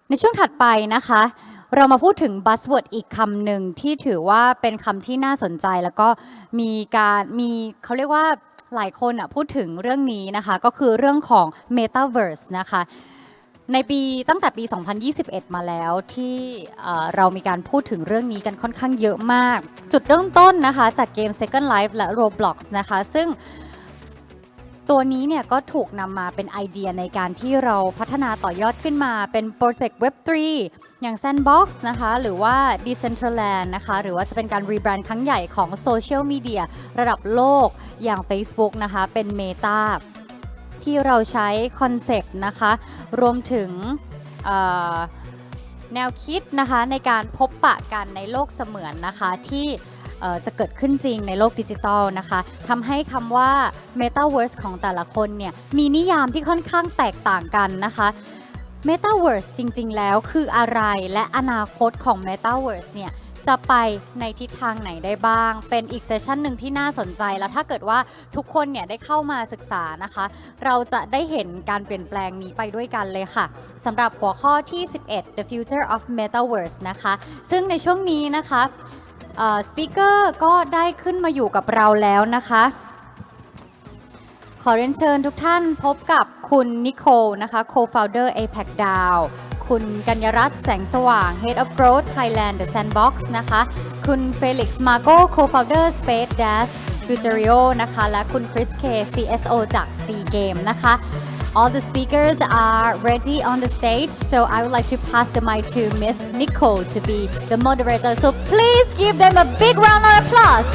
ในช่วงถัดไปนะคะเรามาพูดถึง buzzword อีกคำหนึ่งที่ถือว่าเป็นคำที่น่าสนใจแล้วก็มีเขาเรียกว่าหลายคนพูดถึงเรื่องนี้นะคะก็คือเรื่องของ Metaverse นะคะในตั้งแต่ปี 2021 มาแล้วที่เรามีการพูดถึงเรื่องนี้กันค่อนข้างเยอะมากจุดเริ่มต้นนะคะจากเกม Second Life และ Roblox นะคะซึ่งตัวนี้เนี่ยก็ถูกนำมาเป็นไอเดียในการที่เราพัฒนาต่อยอดขึ้นมาเป็นโปรเจกต์ Web3 อย่าง Sandbox นะคะหรือว่า Decentraland นะคะหรือว่าจะเป็นการรีแบรนด์ครั้งใหญ่ของโซเชียลมีเดียระดับโลกอย่าง Facebook นะคะเป็น Meta ที่เราใช้คอนเซปต์นะคะรวมถึงแนวคิดนะคะในการพบปะกันในโลกเสมือนนะคะที่จะเกิดขึ้นจริงในโลกดิจิทัลนะคะทำให้คำว่า Metaverse ของแต่ละคนเนี่ยมีนิยามที่ค่อนข้างแตกต่างกันนะคะ Metaverse จริงๆแล้วคืออะไรและอนาคตของ Metaverse เนี่ยจะไปในทิศทางไหนได้บ้างเป็นอีกเซสชันหนึ่งที่น่าสนใจแล้วถ้าเกิดว่าทุกคนเนี่ยได้เข้ามาศึกษานะคะเราจะได้เห็นการเปลี่ยนแปลงนี้ไปด้วยกันเลยค่ะสำหรับหัวข้อที่ 11 The Future of Metaverse นะคะซึ่งในช่วงนี้นะคะสปีกเกอร์ก็ได้ขึ้นมาอยู่กับเราแล้วนะคะขอเรียนเชิญทุกท่านพบกับคุณนิโคลนะคะ Co-founder Apac DAO คุณกัญญรัตน์แสงสว่าง Head of Growth Thailand The Sandbox นะคะคุณ Felixs Mago Co-founder Space Dash FUTERIO นะคะและคุณ Kris CSO จาก CGame นะคะ All the speakers are ready on the stage, so I would like to pass the mic to Ms. Nicole to be the moderator. So please give them a big round of applause.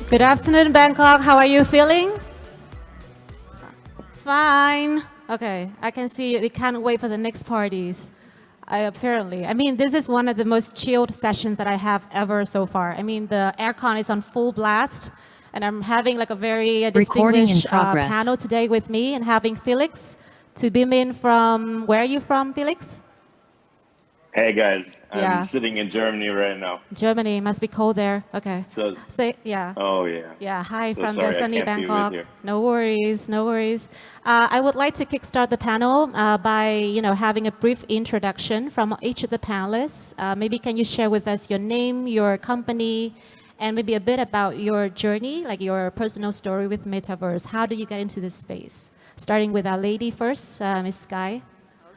Good afternoon, Bangkok. How are you feeling? Fine. Okay, I can see we can't wait for the next parties. I mean, this is one of the most chilled sessions that I have ever so far. I mean, the aircon is on full blast, and I'm having like a very distinguished panel today with me, and having Felix to beam in from. Where are you from, Felix? Hey guys, I'm sitting in Germany right now. Germany must be cold there. Okay. So yeah. Oh yeah. Yeah. Hi So from sorry, the sunny I can't be with Bangkok. you. No worries. No worries. I would like to kickstart the panel by having a brief introduction from each of the panelists. Maybe can you share with us your name, your company, and maybe a bit about your journey, like your personal story with Metaverse. How did you get into this space? Starting with our lady first, Ms. Sky.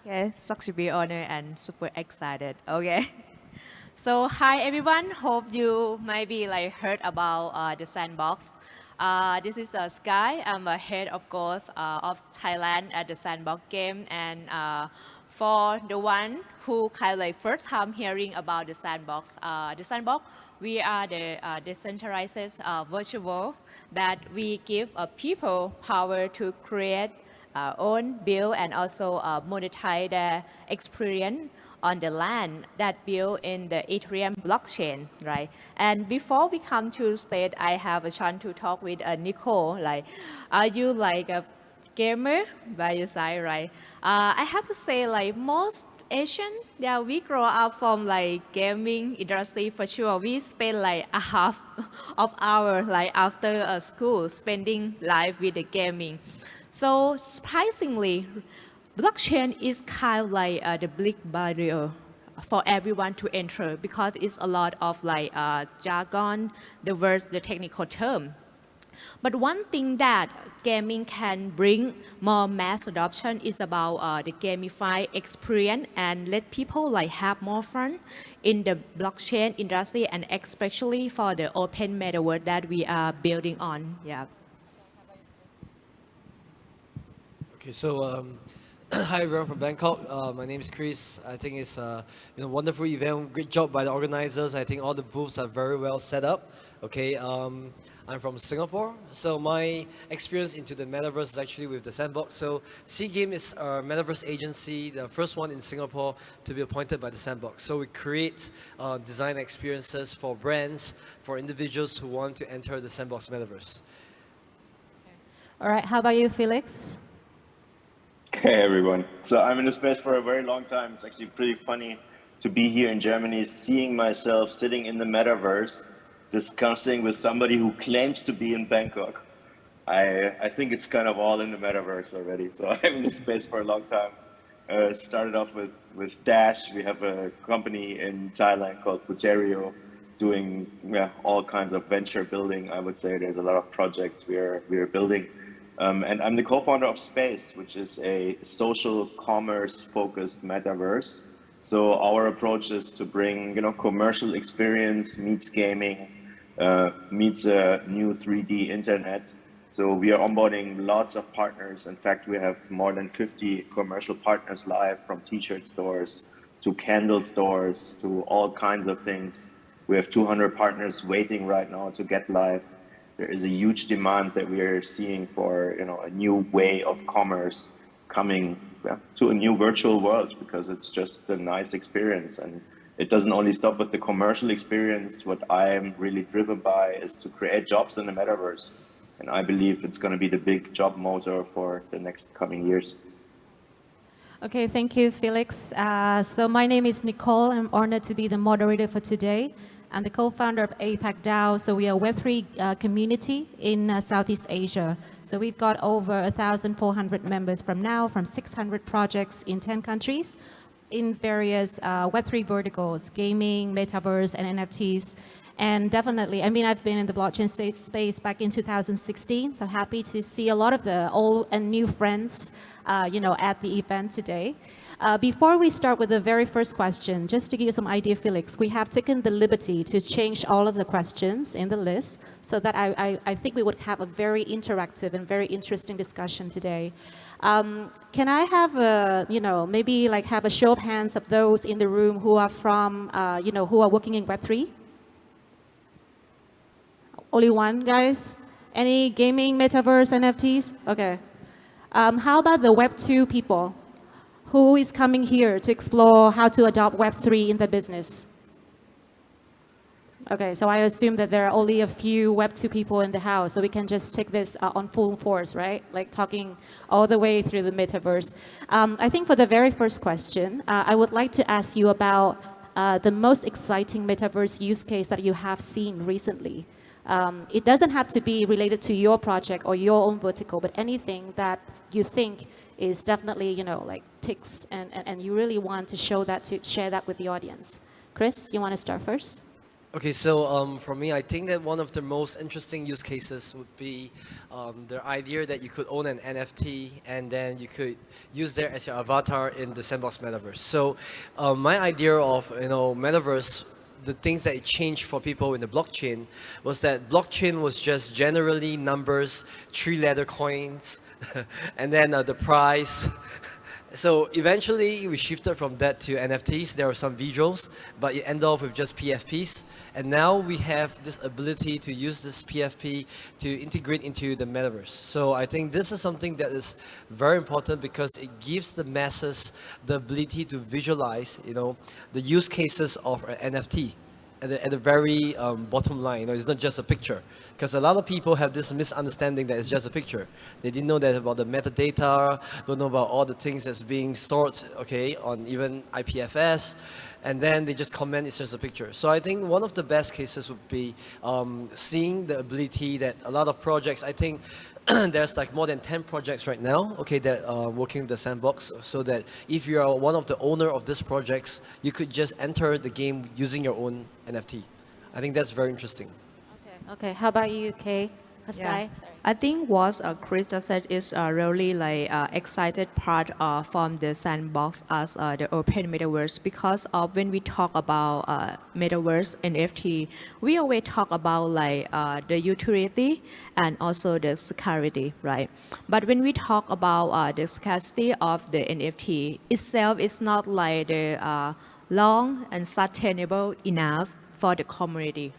Okay, such to be honored and super excited. Okay, so hi everyone. Hope you might be like heard about the Sandbox. This is Sky. I'm a head of growth of Thailand at the Sandbox game, and for the one who kind of like first time hearing about the Sandbox, we are the decentralized virtual world that we give people power to create own, build, and also monetize their experience on the land that built in the Ethereum blockchain, right? And before we come to state, I have a chance to talk with Nicole. Like, are you like a gamer by your side, right? I have to say, like most Asian, yeah, we grow up from like gaming industry for sure. We spend like a half of hour like after school spending life with the gaming. So surprisingly, blockchain is kind of like the big barrier for everyone to enter because it's a lot of like jargon, the words, the technical term. But one thing that gaming can bring more mass adoption is about the gamified experience and let people like have more fun in the blockchain industry and especially for the open metaverse that we are building on. Yeah. Okay, so hi everyone from Bangkok. My name is Kris. I think it's a wonderful event. Great job by the organizers. I think all the booths are very well set up. Okay, I'm from Singapore. So my experience into the metaverse is actually with the Sandbox. So CGame is our metaverse agency, the first one in Singapore to be appointed by the Sandbox. So we create design experiences for brands, for individuals who want to enter the Sandbox metaverse. All right. How about you, Felix? Hey everyone. So I'm in the space for a very long time. It's actually pretty funny to be here in Germany, seeing myself sitting in the metaverse, discussing with somebody who claims to be in Bangkok. I think it's kind of all in the metaverse already. So I'm in this space for a long time. Started off with Dash. We have a company in Thailand called FUTERIO doing all kinds of venture building. I would say there's a lot of projects we are building. And I'm the co-founder of Space, which is a social commerce focused metaverse. So our approach is to bring, commercial experience meets gaming, meets a new 3D internet. So we are onboarding lots of partners. In fact, we have more than 50 commercial partners live, from t-shirt stores to candle stores to all kinds of things. We have 200 partners waiting right now to get live. There is a huge demand that we are seeing for, a new way of commerce coming to a new virtual world, because it's just a nice experience. And it doesn't only stop with the commercial experience. What I'm really driven by is to create jobs in the metaverse. And I believe it's going to be the big job motor for the next coming years. Okay, thank you, Felix. So my name is Nicole. I'm honored to be the moderator for today. I'm the co-founder of Apac DAO. So we are a Web3 community in Southeast Asia. So we've got over 1,400 members from 600 projects in 10 countries in various Web3 verticals: gaming, metaverse, and NFTs. And definitely, I've been in the blockchain space back in 2016, so happy to see a lot of the old and new friends, at the event today. Before we start with the very first question, just to give you some idea, Felix, we have taken the liberty to change all of the questions in the list so that I think we would have a very interactive and very interesting discussion today. Can I have maybe have a show of hands of those in the room who are from, who are working in Web3? Only one, guys? Any gaming, metaverse, NFTs? Okay. How about the Web2 people? Who is coming here to explore how to adopt Web3 in the business? Okay, so I assume that there are only a few Web2 people in the house, so we can just take this on full force, right? Like talking all the way through the metaverse. I think for the very first question, I would like to ask you about the most exciting metaverse use case that you have seen recently. It doesn't have to be related to your project or your own vertical, but anything that you think is definitely, ticks and you really want to share that with the audience. Kris, you want to start first? Okay, so for me, I think that one of the most interesting use cases would be the idea that you could own an NFT and then you could use there as your avatar in the Sandbox metaverse. So my idea of metaverse, the things that it changed for people in the blockchain was that blockchain was just generally numbers, 3-letter coins, and then the price. So eventually we shifted from that to NFTs. There were some visuals, but it ended off with just PFPs. And now we have this ability to use this PFP to integrate into the metaverse. So I think this is something that is very important because it gives the masses the ability to visualize, the use cases of an NFT at the very bottom line. It's not just a picture. Because a lot of people have this misunderstanding that it's just a picture. They didn't know that about the metadata, don't know about all the things that's being stored, on even IPFS, and then they just comment it's just a picture. So I think one of the best cases would be seeing the ability that a lot of projects, I think there's more than 10 projects right now, that are working with the Sandbox, so that if you are one of the owner of these projects, you could just enter the game using your own NFT. I think that's very interesting. Okay, how about you, Kay? Sky? I think what Kris just said is really excited part from the Sandbox as the open metaverse, because when we talk about metaverse NFT, we always talk about the utility and also the security, right? But when we talk about the scarcity of the NFT itself, it's not the long and sustainable enough for the community.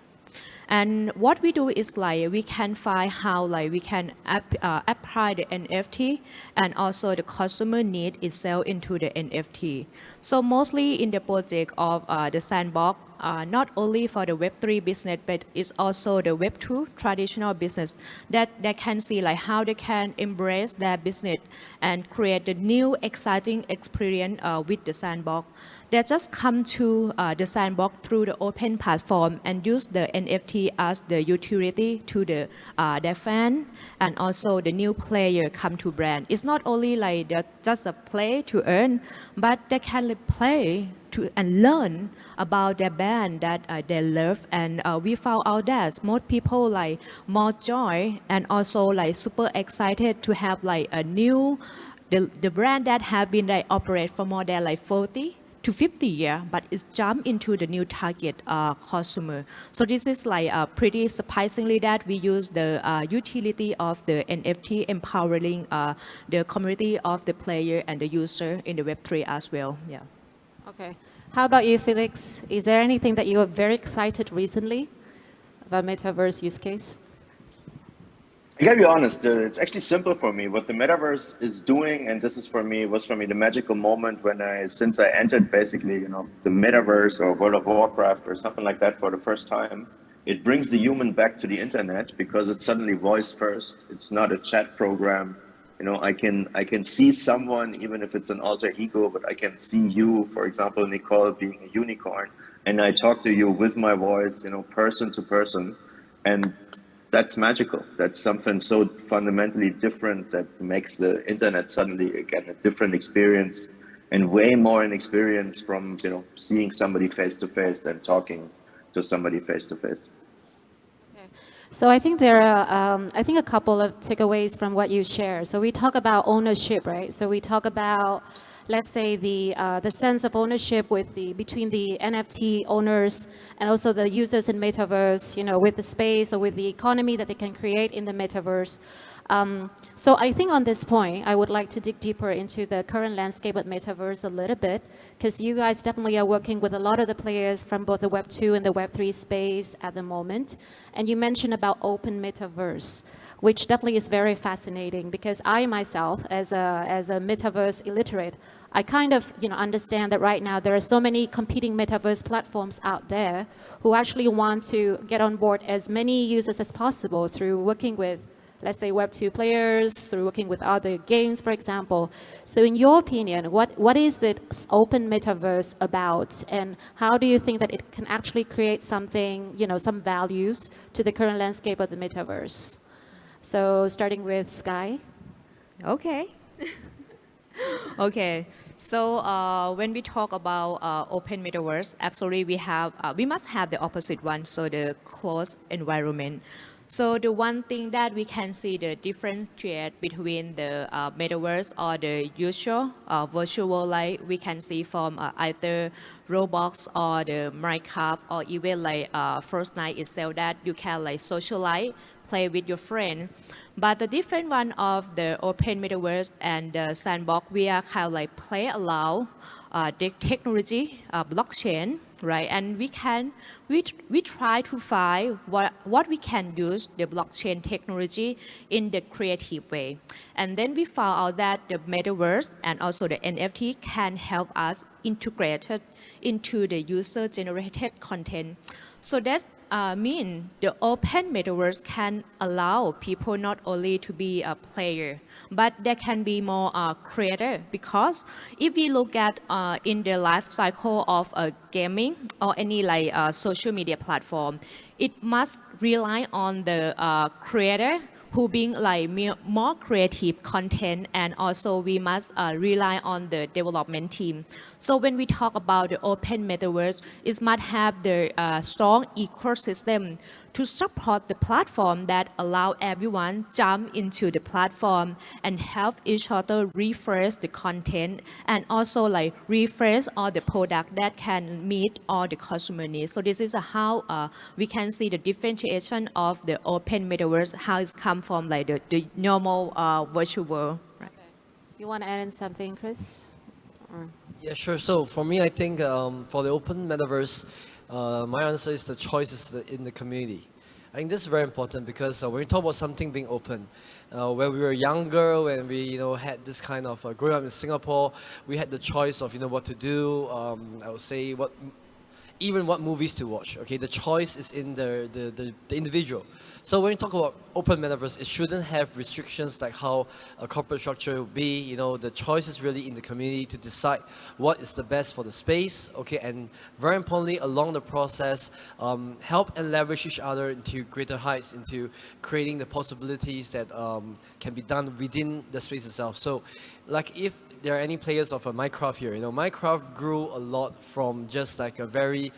And what we do is we can find how we can apply the NFT and also the customer need itself into the NFT. So mostly in the project of the Sandbox, not only for the Web3 business, but it's also the Web2 traditional business that they can see how they can embrace their business and create the new exciting experience with the Sandbox. they just come to the Sandbox through the open platform and use the NFT as the utility to their fan and also the new player come to brand. It's not only like just a play to earn, but they can play to and learn about their band that they love. And we found out that most people like more joy and also like super excited to have like a new the brand that have been like operate for more than like 40 to 50 years, but it's jumped into the new target consumer. So this is like pretty surprisingly that we use the utility of the NFT empowering the community of the player and the user in the Web3 as well. Yeah. Okay. How about you, Felix? Is there anything that you are very excited recently about Metaverse use case? I gotta be honest, it's actually simple for me. What the metaverse is doing, and this is was for me the magical moment when since I entered basically, the metaverse or World of Warcraft or something like that for the first time, it brings the human back to the internet because it's suddenly voice first. It's not a chat program. I can see someone, even if it's an alter ego, but I can see you, for example, Nicole being a unicorn, and I talk to you with my voice, person to person. And that's magical. That's something so fundamentally different that makes the internet suddenly, again, a different experience and way more an experience from, seeing somebody face to face than talking to somebody face to face. So I think there are, a couple of takeaways from what you share. So we talk about ownership, right? So we talk about, let's say, the sense of ownership between the NFT owners and also the users in Metaverse, with the space or with the economy that they can create in the Metaverse. So I think on this point, I would like to dig deeper into the current landscape of Metaverse a little bit, because you guys definitely are working with a lot of the players from both the Web 2 and the Web 3 space at the moment. And you mentioned about open Metaverse, which definitely is very fascinating, because I myself, as a Metaverse illiterate, I kind of understand that right now there are so many competing Metaverse platforms out there who actually want to get on board as many users as possible through working with, let's say, Web 2 players, through working with other games, for example. So in your opinion, what is the open Metaverse about, and how do you think that it can actually create something, some values to the current landscape of the Metaverse? So starting with Sky. Okay. Okay. So when we talk about open metaverse, absolutely we must have the opposite one, so the closed environment. So the one thing that we can see the differentiate between the metaverse or the usual virtual world, like we can see from either Roblox or the Minecraft, or even like Fortnite itself, that you can like socialize, play with your friend. But the different one of the open metaverse and the Sandbox, we are kind of like play allow the technology, blockchain, right? And we try to find what we can use the blockchain technology in the creative way. And then we found out that the metaverse and also the NFT can help us integrate it into the user generated content. So that mean the open metaverse can allow people not only to be a player, but they can be more creator, because if we look at in the life cycle of gaming or any like social media platform, it must rely on the creator who being like more creative content, and also we must rely on the development team. So when we talk about the open metaverse, it must have the strong ecosystem to support the platform that allow everyone jump into the platform and help each other refresh the content, and also like refresh all the product that can meet all the customer needs. So this is how we can see the differentiation of the open metaverse, how it's come from like the normal virtual world. Right. You want to add in something, Kris? Or? Yeah, sure. So for me, I think for the open metaverse, my answer is the choice is in the community. I think this is very important, because when we talk about something being open, when we were younger, when we had this kind of growing up in Singapore, we had the choice of what to do. I would say even what movies to watch. Okay, the choice is in the individual. So when you talk about open metaverse, it shouldn't have restrictions like how a corporate structure will be. You know, the choice is really in the community to decide what is the best for the space, okay? And very importantly, along the process, help and leverage each other into greater heights, into creating the possibilities that can be done within the space itself. So, like if there are any players of Minecraft here, you know, Minecraft grew a lot from just like a very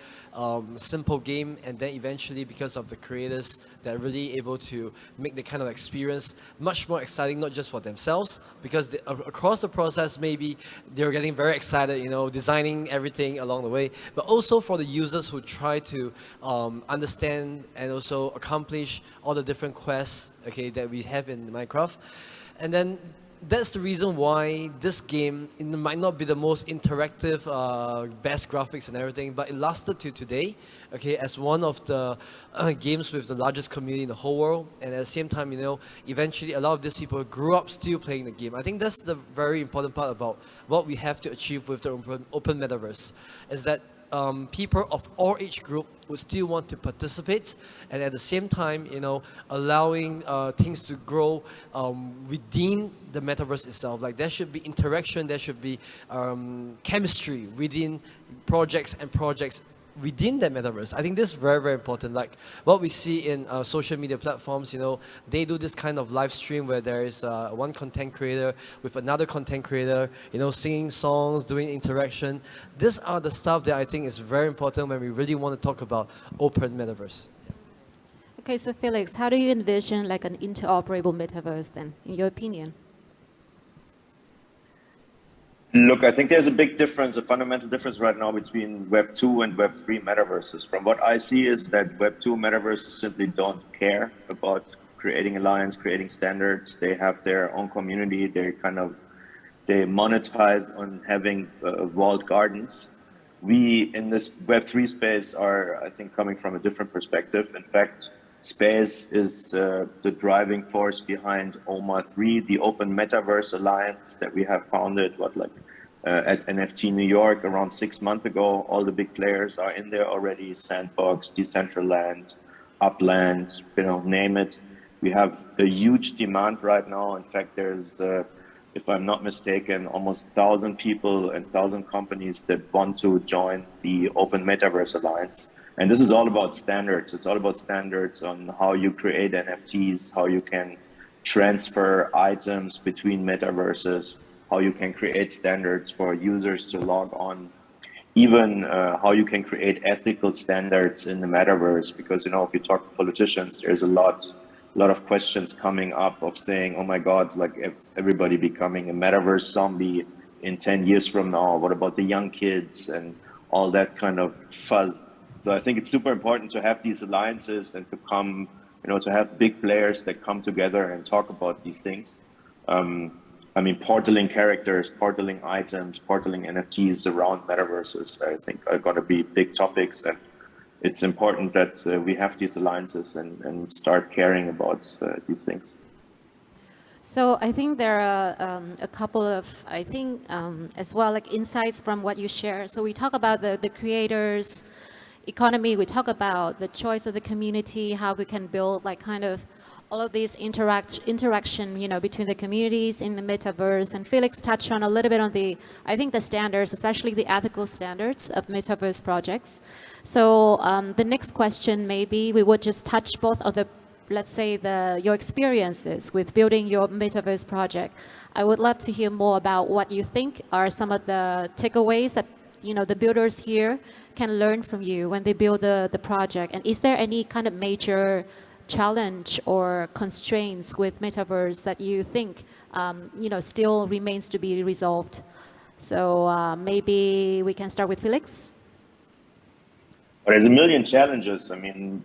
simple game, and then eventually because of the creators that are really able to make the kind of experience much more exciting, not just for themselves, because across the process maybe they're getting very excited, you know, designing everything along the way, but also for the users who try to understand and also accomplish all the different quests, okay, that we have in Minecraft. And then that's the reason why this game, it might not be the most interactive, best graphics and everything, but it lasted to today, okay, as one of the games with the largest community in the whole world. And at the same time, you know, eventually a lot of these people grew up still playing the game. I think that's the very important part about what we have to achieve with the open metaverse, is that people of all age group would still want to participate, and at the same time, you know, allowing things to grow within the metaverse itself. Like there should be interaction, there should be chemistry within projects within that metaverse. I think this is very, very important. Like what we see in social media platforms, you know, they do this kind of live stream where there is one content creator with another content creator, you know, singing songs, doing interaction. These are the stuff that I think is very important when we really want to talk about open metaverse. Okay, so Felix, how do you envision like an interoperable metaverse then, in your opinion? Look, I think there's a big difference, a fundamental difference right now between Web 2 and Web 3 metaverses. From what I see is that Web 2 metaverses simply don't care about creating alliance, creating standards. They have their own community. They monetize on having walled gardens. We in this Web 3 space are, I think, coming from a different perspective. In fact, space is the driving force behind OMA 3, the Open Metaverse Alliance that we have founded, at NFT New York around 6 months ago. All the big players are in there already: Sandbox, Decentraland, Upland, you know, name it. We have a huge demand right now. In fact, there's, if I'm not mistaken, almost 1,000 people and 1,000 companies that want to join the Open Metaverse Alliance. And this is all about standards. It's all about standards on how you create NFTs, how you can transfer items between metaverses, how you can create standards for users to log on, even how you can create ethical standards in the metaverse. Because, you know, if you talk to politicians, there's a lot of questions coming up of saying, oh my God, like is everybody becoming a metaverse zombie in 10 years from now? What about the young kids and all that kind of fuzz? So I think it's super important to have these alliances and to come, you know, to have big players that come together and talk about these things. I mean, portaling characters, portaling items, portaling NFTs around metaverses, I think are going to be big topics. And it's important that we have these alliances and start caring about these things. So I think there are a couple of, I think, as well, like insights from what you share. So we talk about the creators, economy, we talk about the choice of the community, how we can build like kind of all of these interaction, you know, between the communities in the metaverse. And Felix touched on a little bit on the, I think, the standards, especially the ethical standards of metaverse projects. So the next question, maybe we would just touch both of the, let's say, your experiences with building your metaverse project. I would love to hear more about what you think are some of the takeaways that, you know, the builders here can learn from you when they build the project. And is there any kind of major challenge or constraints with metaverse that you think, you know, still remains to be resolved? So maybe we can start with Felix. Well, there's a million challenges. I mean,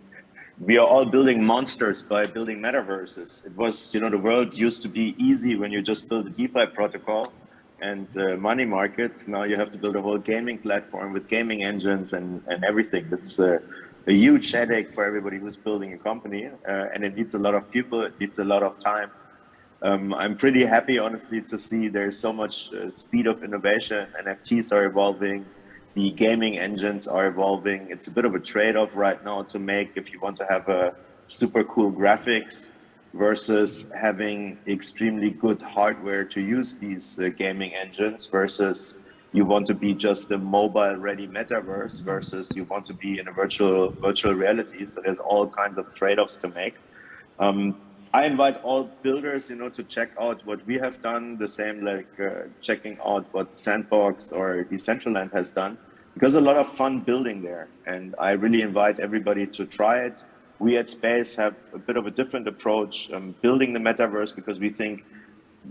we are all building monsters by building metaverses. It was, you know, the world used to be easy when you just build a DeFi protocol and money markets. Now you have to build a whole gaming platform with gaming engines and everything. This is a huge headache for everybody who's building a company, and it needs a lot of people, it needs a lot of time. I'm pretty happy, honestly, to see there's so much speed of innovation. NFTs are evolving, the gaming engines are evolving. It's a bit of a trade-off right now to make if you want to have a super cool graphics versus having extremely good hardware to use these gaming engines versus you want to be just a mobile ready metaverse versus you want to be in a virtual reality. So there's all kinds of trade-offs to make. I invite all builders, to check out what we have done, the same like checking out what Sandbox or Decentraland has done, because a lot of fun building there. And I really invite everybody to try it. We at Space have a bit of a different approach, building the metaverse, because we think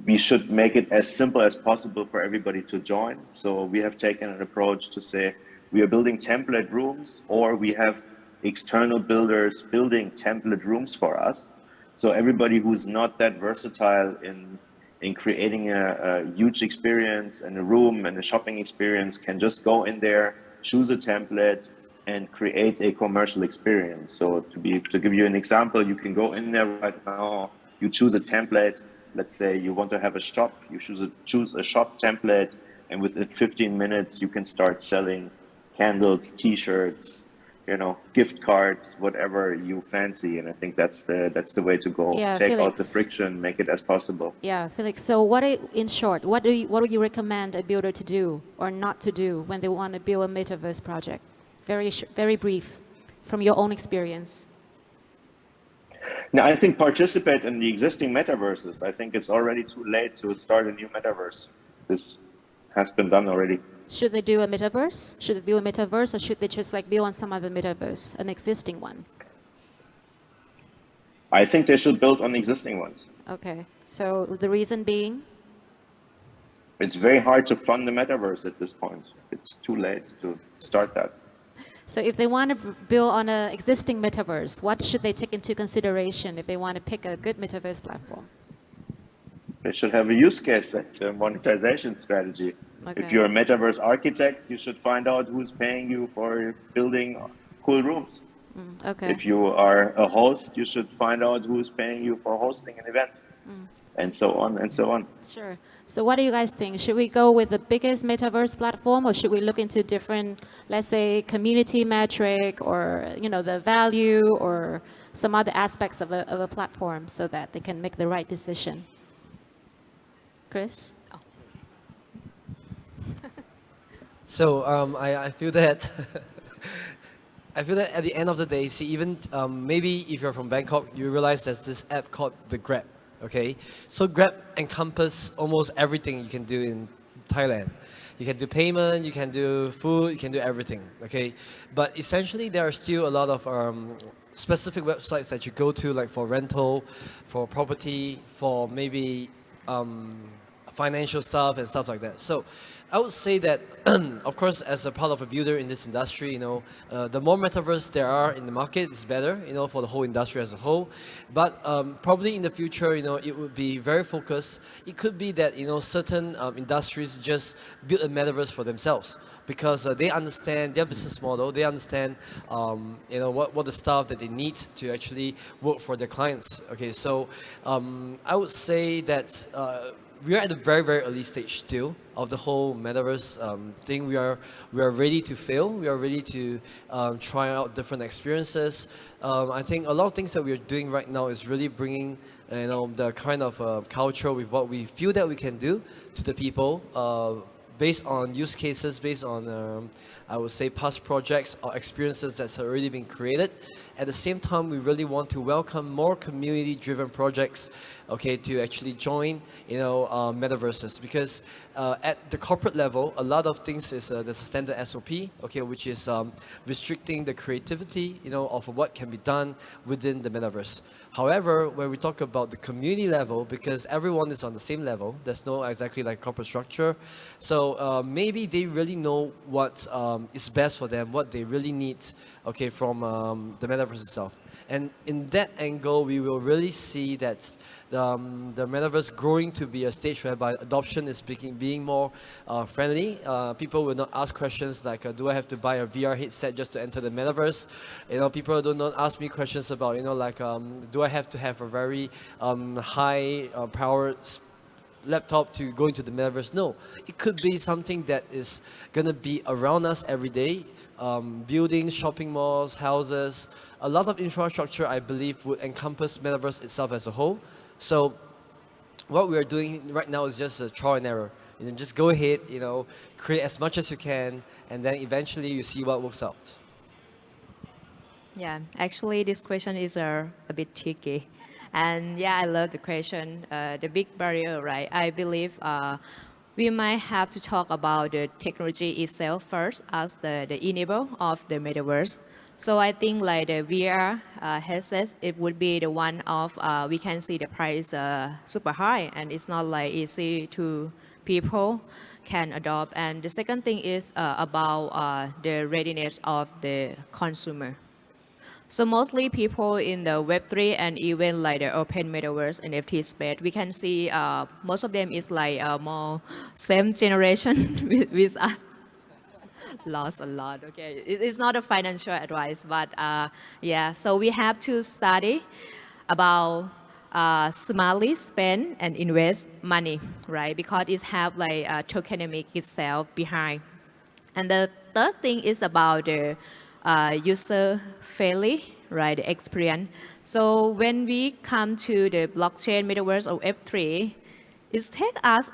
we should make it as simple as possible for everybody to join. So we have taken an approach to say we are building template rooms, or we have external builders building template rooms for us. So everybody who's not that versatile in creating a huge experience and a room and a shopping experience can just go in there, choose a template, and create a commercial experience. So to give you an example, you can go in there right now, you choose a template. Let's say you want to have a shop, you choose a shop template, and within 15 minutes you can start selling candles, t-shirts, gift cards, whatever you fancy. And I think that's the way to go. Yeah, Take out Felix. the friction, make it as possible. Yeah, Felix. So in short, what would you recommend a builder to do or not to do when they want to build a metaverse project? Very brief, from your own experience. Now, I think participate in the existing metaverses. I think it's already too late to start a new metaverse. This has been done already. Should they do a metaverse? Should they build a metaverse, or should they just build on some other metaverse, an existing one? I think they should build on existing ones. Okay. So the reason being? It's very hard to fund the metaverse at this point. It's too late to start that. So if they want to build on an existing metaverse, what should they take into consideration if they want to pick a good metaverse platform? They should have a use case and a monetization strategy. Okay. If you're a metaverse architect, you should find out who's paying you for building cool rooms. Okay. If you are a host, you should find out who's paying you for hosting an event, and so on and so on. Sure. So what do you guys think? Should we go with the biggest metaverse platform, or should we look into different, let's say, community metric, or the value, or some other aspects of a platform, so that they can make the right decision? Kris? So I feel that I feel that at the end of the day, see, even maybe if you're from Bangkok, you realize there's this app called the Grab. Okay, so Grab encompasses almost everything you can do in Thailand. You can do payment, you can do food, you can do everything. Okay, but essentially there are still a lot of specific websites that you go to, like for rental, for property, for maybe financial stuff and stuff like that. So I would say that, of course, as a part of a builder in this industry, the more metaverse there are in the market, it's better, for the whole industry as a whole. But probably in the future, it would be very focused. It could be that, certain industries just build a metaverse for themselves, because they understand their business model, they understand, what the stuff that they need to actually work for their clients. Okay, so I would say that we are at a very, very early stage still of the whole metaverse thing. We are ready to fail. We are ready to try out different experiences. I think a lot of things that we are doing right now is really bringing the kind of culture with what we feel that we can do to the people, based on use cases, based on I would say past projects or experiences that's already been created. At the same time, we really want to welcome more community-driven projects, okay, to actually join, metaverses, because at the corporate level, a lot of things is there's a standard SOP, okay, which is restricting the creativity, of what can be done within the metaverse. However, when we talk about the community level, because everyone is on the same level, there's no exactly like corporate structure. So maybe they really know what is best for them, what they really need, okay, from the metaverse itself. And in that angle, we will really see that the metaverse growing to be a stage whereby adoption is being more friendly. People will not ask questions like, do I have to buy a VR headset just to enter the metaverse? People do not ask me questions about, do I have to have a very high power laptop to go into the metaverse. No, it could be something that is going to be around us every day. Buildings, shopping malls, houses, a lot of infrastructure, I believe, would encompass metaverse itself as a whole. So what we are doing right now is just a trial and error. Just go ahead, create as much as you can, and then eventually you see what works out. Yeah, actually, this question is a bit tricky. And yeah, I love the question. The big barrier, right? I believe we might have to talk about the technology itself first as the enable of the metaverse. So I think like the VR headsets, it would be the one of, we can see the price super high and it's not like easy to people can adopt. And the second thing is about the readiness of the consumer. So mostly people in the Web3 and even like the open metaverse NFT space, we can see most of them is like more same generation with us. Lost a lot, okay. It's not a financial advice, but yeah, so we have to study about smartly spend and invest money, right? Because it have like tokenomics itself behind. And the third thing is about the user-friendly, right, the experience. So when we come to the blockchain metaverse or F3, it takes us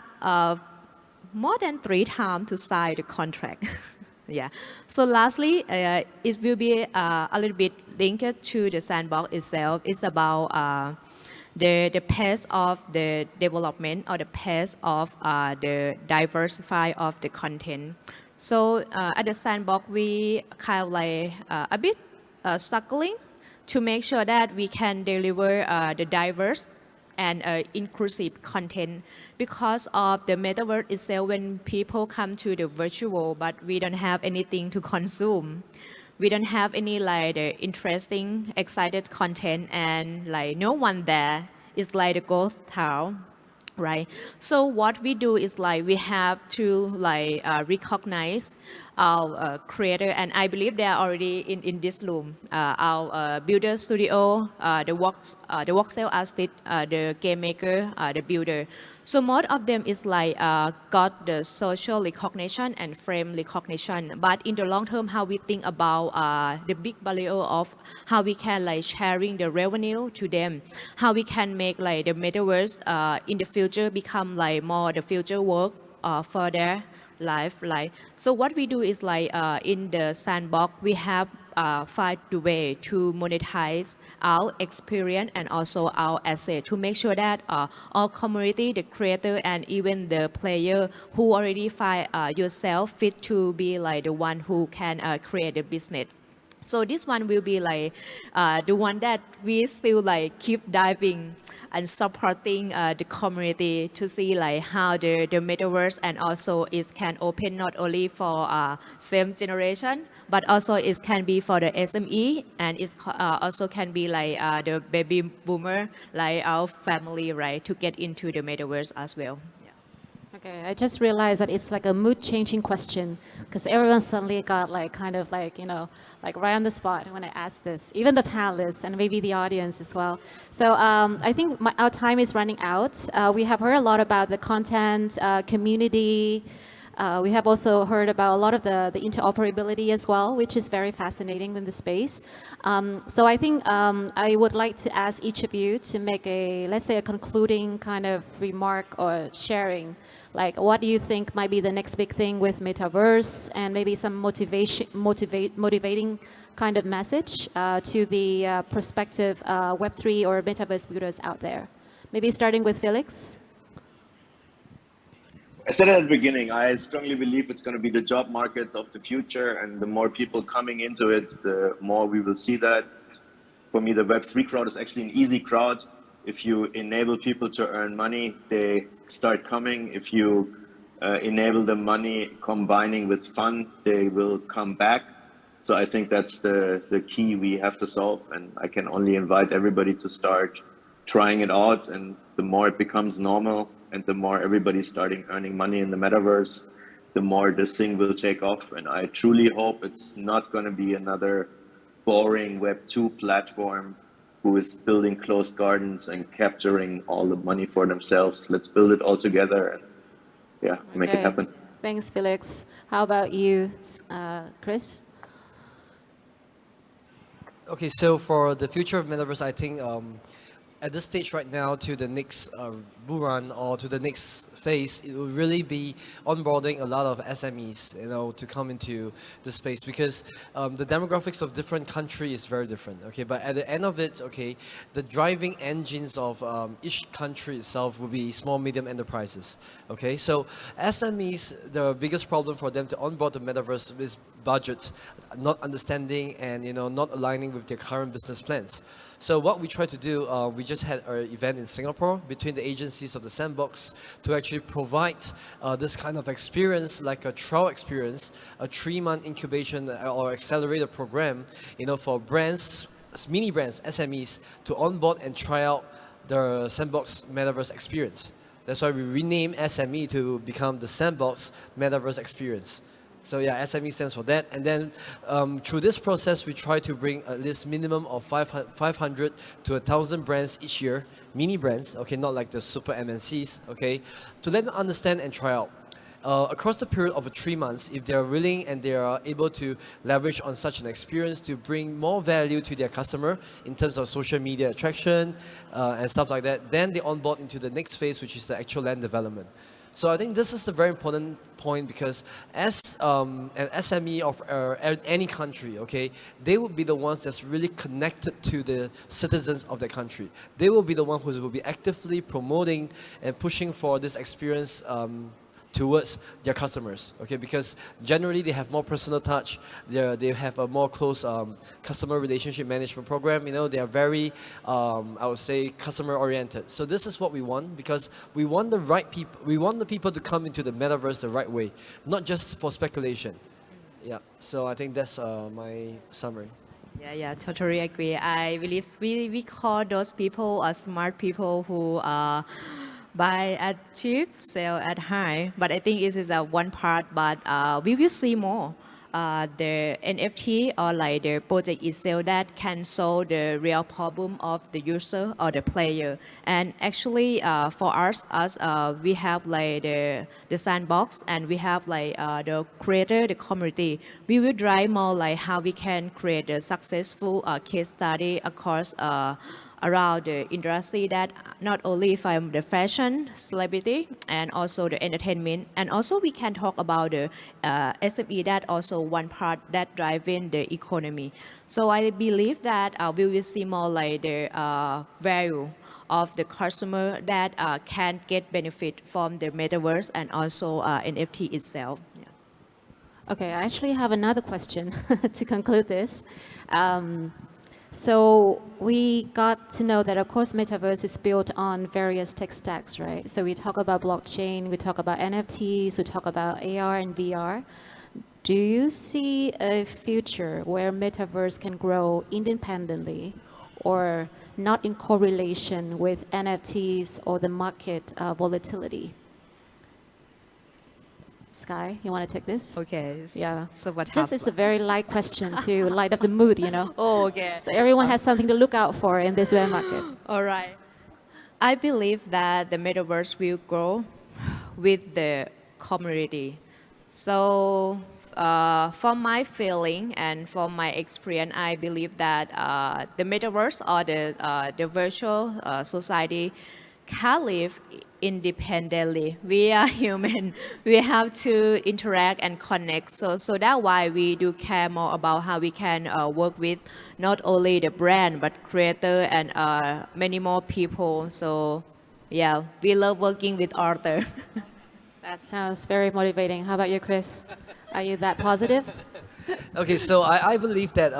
more than 3 times to sign the contract. Yeah. So lastly, it will be a little bit linked to the sandbox itself. It's about the pace of the development or the pace of the diversify of the content. So at the sandbox, we kind of like a bit struggling to make sure that we can deliver the diverse and inclusive content because of the metaverse itself. When people come to the virtual, but we don't have anything to consume, we don't have any like the interesting, excited content, and like no one there. It's like the ghost town, right? So what we do is like we have to like recognize our creator, and I believe they are already in this room. Our builder studio, the voxel artist, the game maker, the builder. So most of them is like got the social recognition and frame recognition. But in the long term, how we think about the big barrier of how we can like sharing the revenue to them, how we can make like the metaverse in the future become like more the future work for their life, like. So what we do is like in the sandbox we have find the way to monetize our experience and also our asset to make sure that all community, the creator and even the player who already find yourself fit to be like the one who can create the business. So this one will be like the one that we still like keep diving and supporting the community to see like how the metaverse and also it can open not only for same generation, but also it can be for the SME and it also can be like the baby boomer, like our family, right, to get into the metaverse as well. Okay, I just realized that it's like a mood-changing question because everyone suddenly got like kind of like, like right on the spot when I asked this, even the panelists and maybe the audience as well. So I think our time is running out. We have heard a lot about the content, community. We have also heard about a lot of the interoperability as well, which is very fascinating in the space. So I think I would like to ask each of you to make let's say a concluding kind of remark or sharing. Like, what do you think might be the next big thing with Metaverse, and maybe some motivating kind of message to the prospective Web3 or Metaverse builders out there? Maybe starting with Felix. I said at the beginning, I strongly believe it's going to be the job market of the future, and the more people coming into it, the more we will see that. For me, the Web3 crowd is actually an easy crowd. If you enable people to earn money, they start coming. If you enable the money combining with fun, they will come back. So I think that's the key we have to solve. And I can only invite everybody to start trying it out. And the more it becomes normal and the more everybody's starting earning money in the metaverse, the more this thing will take off. And I truly hope it's not going to be another boring Web2 platform who is building closed gardens and capturing all the money for themselves. Let's build it all together and make it Okay. happen. Thanks, Felix. How about you, Kris? Okay, so for the future of Metaverse, I think at this stage right now to the next bull run or to the next phase, it will really be onboarding a lot of SMEs, to come into the space because the demographics of different countries is very different. Okay, but at the end of it, okay, the driving engines of each country itself will be small, medium enterprises. Okay, so SMEs, the biggest problem for them to onboard the Metaverse is budget, not understanding and not aligning with their current business plans. So what we try to do, we just had our event in Singapore between the agencies of the Sandbox to actually provide this kind of experience, like a trial experience, a 3-month incubation or accelerator program, for brands, mini brands, SMEs, to onboard and try out the Sandbox Metaverse experience. That's why we rename SME to become the Sandbox Metaverse experience. So yeah, SME stands for that. And then through this process, we try to bring at least minimum of 500 to 1,000 brands each year, mini brands, okay, not like the super MNCs, okay, to let them understand and try out. Across the period of 3 months, if they are willing and they are able to leverage on such an experience to bring more value to their customer in terms of social media attraction and stuff like that, then they onboard into the next phase, which is the actual land development. So I think this is a very important point because as an SME of any country, okay, they will be the ones that's really connected to the citizens of the country. They will be the ones who will be actively promoting and pushing for this experience towards their customers, okay, because generally they have more personal touch, they have a more close customer relationship management program, they are very, I would say, customer oriented. So this is what we want because we want the right people, we want the people to come into the metaverse the right way, not just for speculation. Yeah, so I think that's my summary. Yeah, totally agree. I believe we call those people smart people who buy at cheap, sell at high. But I think this is one part, but we will see more. The NFT or like the project itself that can solve the real problem of the user or the player. And actually, for us, we have like the Sandbox and we have like the creator, the community. We will drive more like how we can create a successful case study across around the industry that not only from the fashion, celebrity, and also the entertainment, and also we can talk about the SME that also one part that driving the economy. So I believe that we will see more like the value of the customer that can get benefit from the metaverse and also NFT itself. Yeah. Okay, I actually have another question to conclude this. So we got to know that, of course, Metaverse is built on various tech stacks, right? So we talk about blockchain, we talk about NFTs, we talk about AR and VR. Do you see a future where Metaverse can grow independently or not in correlation with NFTs or the market volatility? Sky, you want to take this? Okay. Yeah. So what Just it's a very light question to light up the mood, Oh, okay. So everyone has something to look out for in this bear market. All right. I believe that the metaverse will grow with the community. So from my feeling and from my experience, I believe that the metaverse or the virtual society can live independently. We are human. We have to interact and connect. So that's why we do care more about how we can work with not only the brand but creator and many more people. So yeah, we love working with Arthur. That sounds very motivating. How about you, Kris? Are you that positive? Okay, so I believe that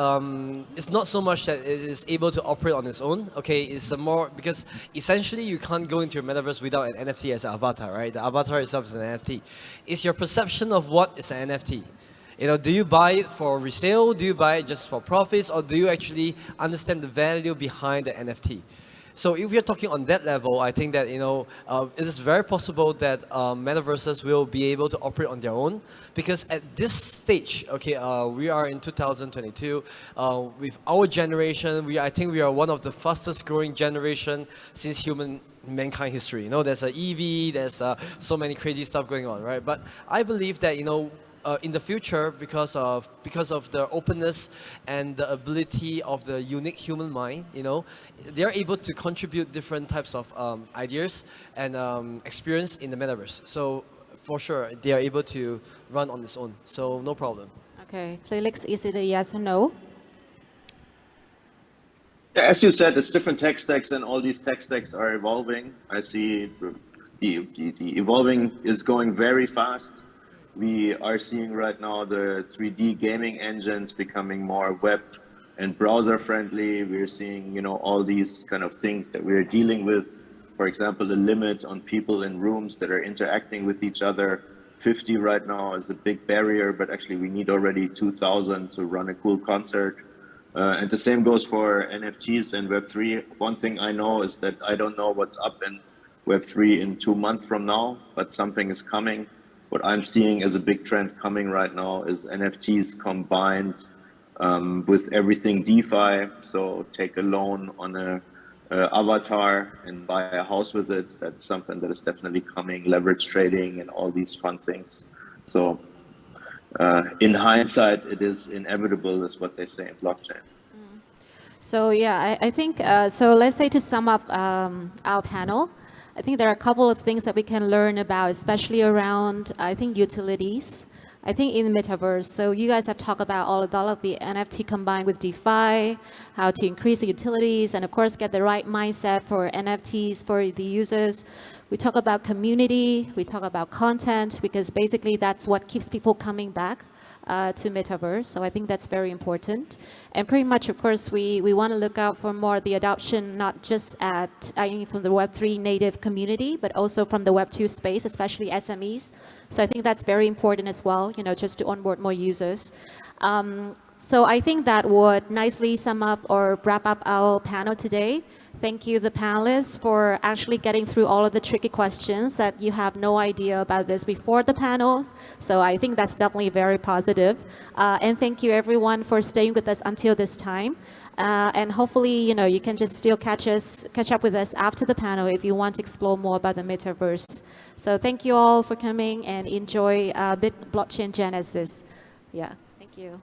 it's not so much that it is able to operate on its own. Okay, it's a more because essentially you can't go into your metaverse without an NFT as an avatar, right? The avatar itself is an NFT. It's your perception of what is an NFT. Do you buy it for resale? Do you buy it just for profits, or do you actually understand the value behind the NFT? So if we're talking on that level, I think that it is very possible that metaverses will be able to operate on their own, because at this stage, okay, we are in 2022. With our generation, I think we are one of the fastest growing generation since mankind history. There's a EV, there's so many crazy stuff going on, right? But I believe that in the future, because of the openness and the ability of the unique human mind, they are able to contribute different types of ideas and experience in the metaverse. So for sure, they are able to run on its own. So no problem. Okay, Felix, is it a yes or no? Yeah, as you said, it's different tech stacks, and all these tech stacks are evolving. I see the evolving is going very fast. We are seeing right now the 3D gaming engines becoming more web and browser friendly. We're seeing, all these kind of things that we're dealing with. For example, the limit on people in rooms that are interacting with each other. 50 right now is a big barrier, but actually we need already 2,000 to run a cool concert. And the same goes for NFTs and Web3. One thing I know is that I don't know what's up in Web3 in 2 months from now, but something is coming. What I'm seeing as a big trend coming right now is NFTs combined with everything DeFi. So take a loan on a avatar and buy a house with it. That's something that is definitely coming. Leverage trading and all these fun things. So in hindsight, it is inevitable, is what they say in blockchain. So yeah, I think, so let's say to sum up our panel, I think there are a couple of things that we can learn about, especially around, I think, utilities. I think in the metaverse, so you guys have talked about all of the NFT combined with DeFi, how to increase the utilities, and of course get the right mindset for NFTs for the users. We talk about community, we talk about content, because basically that's what keeps people coming back to metaverse. So I think that's very important. And pretty much, of course, we want to look out for more the adoption, not just from the Web3 native community, but also from the Web2 space, especially SMEs. So I think that's very important as well, just to onboard more users. So I think that would nicely sum up or wrap up our panel today. Thank you, the panelists, for actually getting through all of the tricky questions that you have no idea about this before the panel. So I think that's definitely very positive. And thank you, everyone, for staying with us until this time. And hopefully, you can just still catch up with us after the panel if you want to explore more about the metaverse. So thank you all for coming and enjoy Blockchain Genesis. Yeah, thank you.